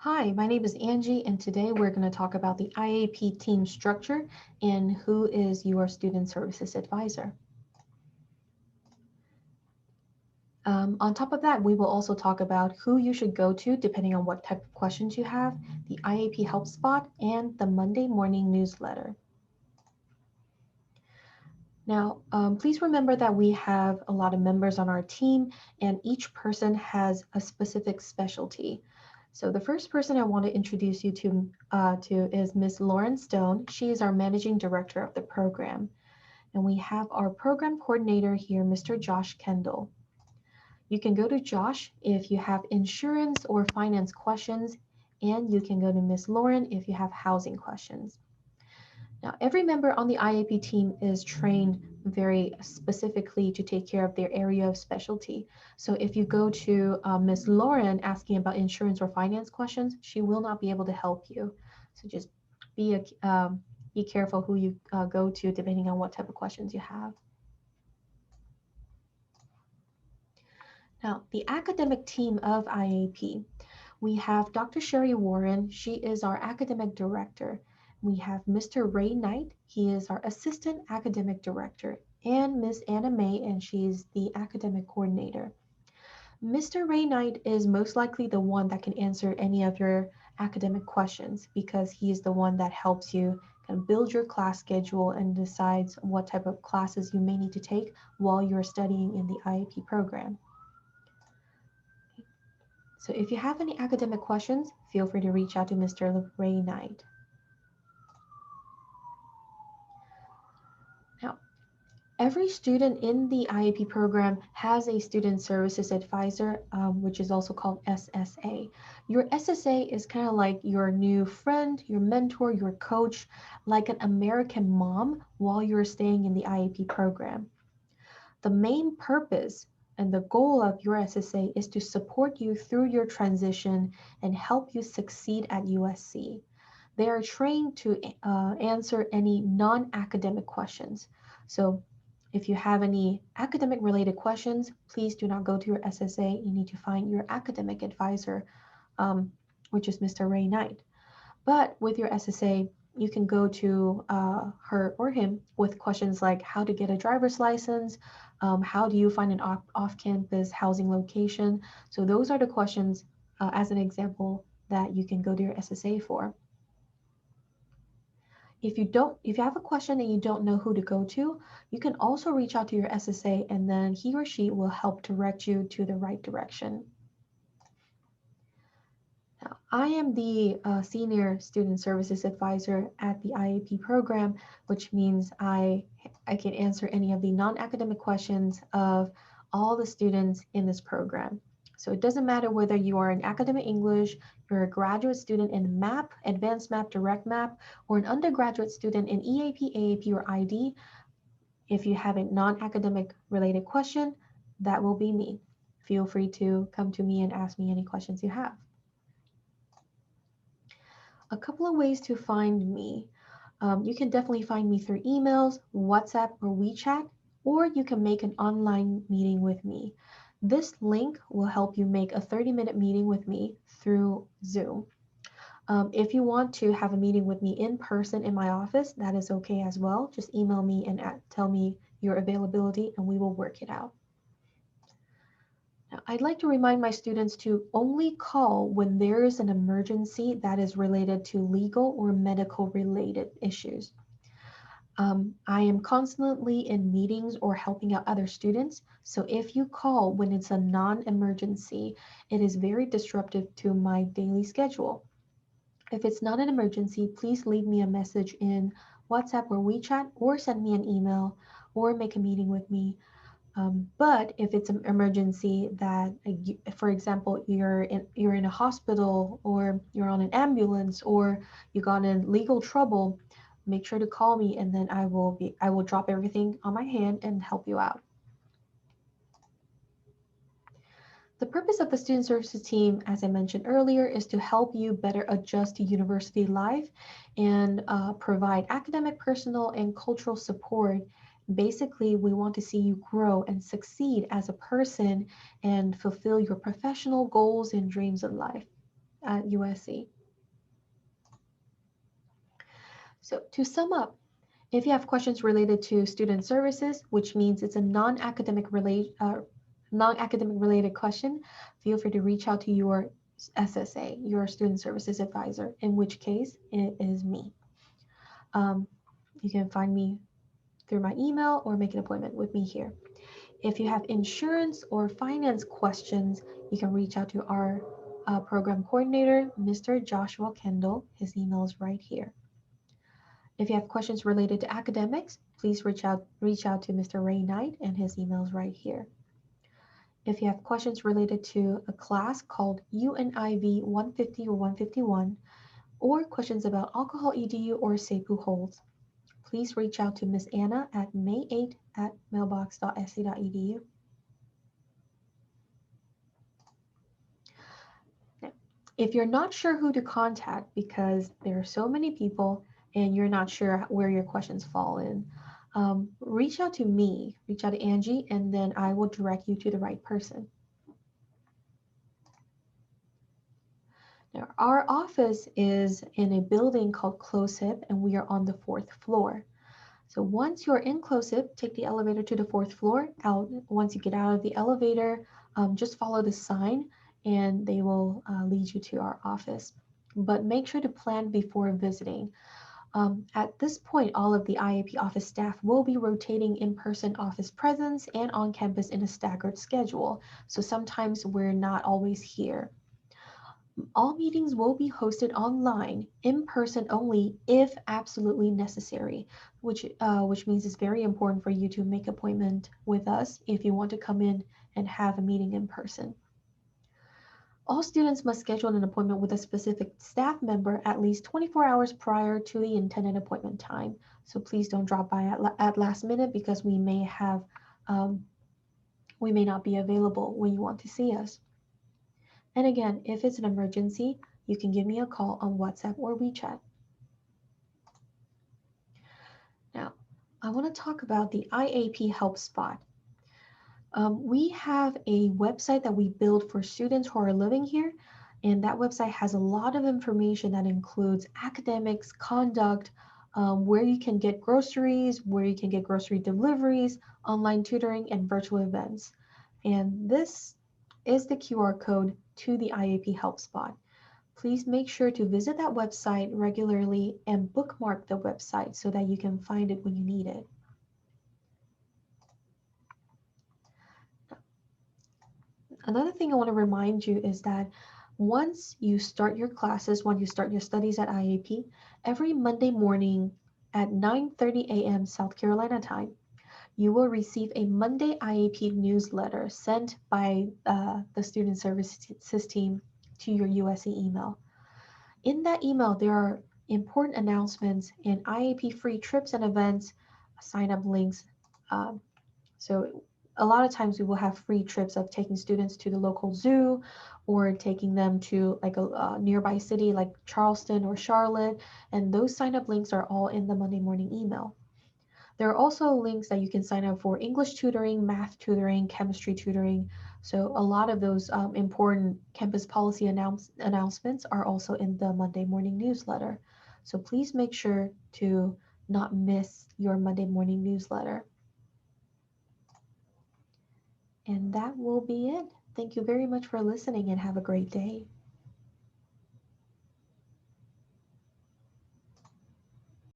Hi, my name is Angie, and today we're going to talk about the IAP team structure and who is your student services advisor. On top of that, we will also talk about who you should go to depending on what type of questions you have, the IAP Help Spot, and the Monday morning newsletter. Now, please remember that we have a lot of members on our team, and each person has a specific specialty. So the first person I want to introduce you to is Ms. Lauren Stone. She is our managing director of the program. And we have our program coordinator here, Mr. Josh Kendall. You can go to Josh if you have insurance or finance questions, and you can go to Ms. Lauren if you have housing questions. Now, every member on the IAP team is trained very specifically to take care of their area of specialty. So if you go to Ms. Lauren asking about insurance or finance questions, she will not be able to help you. So just be careful who you go to depending on what type of questions you have. Now, the academic team of IAP, we have Dr. Sherry Warren. She is our academic director. We have Mr. Ray Knight. He is our assistant academic director, and Miss Anna May, and she's the academic coordinator. Mr. Ray Knight is most likely the one that can answer any of your academic questions because he is the one that helps you kind of build your class schedule and decides what type of classes you may need to take while you're studying in the IAP program. So if you have any academic questions, feel free to reach out to Mr. Ray Knight. Now, every student in the IAP program has a student services advisor, which is also called SSA. Your SSA is kind of like your new friend, your mentor, your coach, like an American mom while you're staying in the IAP program. The main purpose and the goal of your SSA is to support you through your transition and help you succeed at USC. They are trained to answer any non-academic questions. So if you have any academic related questions, please do not go to your SSA. You need to find your academic advisor, which is Mr. Ray Knight. But with your SSA, you can go to her or him with questions like how to get a driver's license, how do you find an off-campus housing location. So those are the questions, as an example, that you can go to your SSA for. If you have a question and you don't know who to go to, you can also reach out to your SSA and then he or she will help direct you to the right direction. Now, I am the Senior Student Services Advisor at the IAP program, which means I can answer any of the non-academic questions of all the students in this program. So it doesn't matter whether you are in academic English, you're a graduate student in MAP, Advanced MAP, Direct MAP, or an undergraduate student in EAP, AAP, or ID. If you have a non-academic related question, that will be me. Feel free to come to me and ask me any questions you have. A couple of ways to find me. You can definitely find me through emails, WhatsApp, or WeChat, or you can make an online meeting with me. This link will help you make a 30-minute meeting with me through Zoom. If you want to have a meeting with me in person in my office, that is okay as well. Just email me and tell me your availability and we will work it out. Now, I'd like to remind my students to only call when there is an emergency that is related to legal or medical related issues. I am constantly in meetings or helping out other students. So if you call when it's a non-emergency, it is very disruptive to my daily schedule. If it's not an emergency, please leave me a message in WhatsApp or WeChat or send me an email or make a meeting with me. But if it's an emergency that, for example, you're in a hospital or you're on an ambulance or you got in legal trouble, make sure to call me and then I will drop everything on my hand and help you out. The purpose of the Student Services team, as I mentioned earlier, is to help you better adjust to university life and provide academic, personal, and cultural support. Basically, we want to see you grow and succeed as a person and fulfill your professional goals and dreams in life. at USC. So to sum up, if you have questions related to student services, which means it's a non-academic related question, feel free to reach out to your SSA, your student services advisor, in which case it is me. Um, you can find me through my email or make an appointment with me here. If you have insurance or finance questions, you can reach out to our program coordinator, Mr. Joshua Kendall. His email is right here. If you have questions related to academics, please reach out to Mr. Ray Knight, and his email is right here. If you have questions related to a class called UNIV 150 or 151, or questions about alcohol EDU or SEPU holds, please reach out to Ms. Anna at may8@mailbox.sc.edu. Now, if you're not sure who to contact because there are so many people and you're not sure where your questions fall in, reach out to me, reach out to Angie, and then I will direct you to the right person. Now, our office is in a building called CLOSIP, and we are on the 4th floor. So once you're in CLOSIP, take the elevator to the 4th floor. Once you get out of the elevator, just follow the sign and they will lead you to our office. But make sure to plan before visiting. At this point, all of the IAP office staff will be rotating in-person office presence and on campus in a staggered schedule. So sometimes we're not always here. All meetings will be hosted online, in person only, if absolutely necessary, which means it's very important for you to make appointment with us if you want to come in and have a meeting in person. All students must schedule an appointment with a specific staff member at least 24 hours prior to the intended appointment time. So please don't drop by at last minute because we may not be available when you want to see us. And again, if it's an emergency, you can give me a call on WhatsApp or WeChat. Now, I want to talk about the IAP Help Spot. We have a website that we build for students who are living here, and that website has a lot of information that includes academics, conduct, where you can get groceries, where you can get grocery deliveries, online tutoring, and virtual events. And this is the QR code to the IAP Help Spot. Please make sure to visit that website regularly and bookmark the website so that you can find it when you need it. Another thing I want to remind you is that once you start your classes, when you start your studies at IAP, every Monday morning at 9:30 a.m. South Carolina time, you will receive a Monday IAP newsletter sent by the Student Services team to your USC email. In that email, there are important announcements and IAP free trips and events, sign up links. So a lot of times we will have free trips of taking students to the local zoo or taking them to like a nearby city like Charleston or Charlotte. And those sign up links are all in the Monday morning email. There are also links that you can sign up for English tutoring, math tutoring, chemistry tutoring. So a lot of those important campus policy announcements are also in the Monday morning newsletter. So please make sure to not miss your Monday morning newsletter. And that will be it. Thank you very much for listening and have a great day.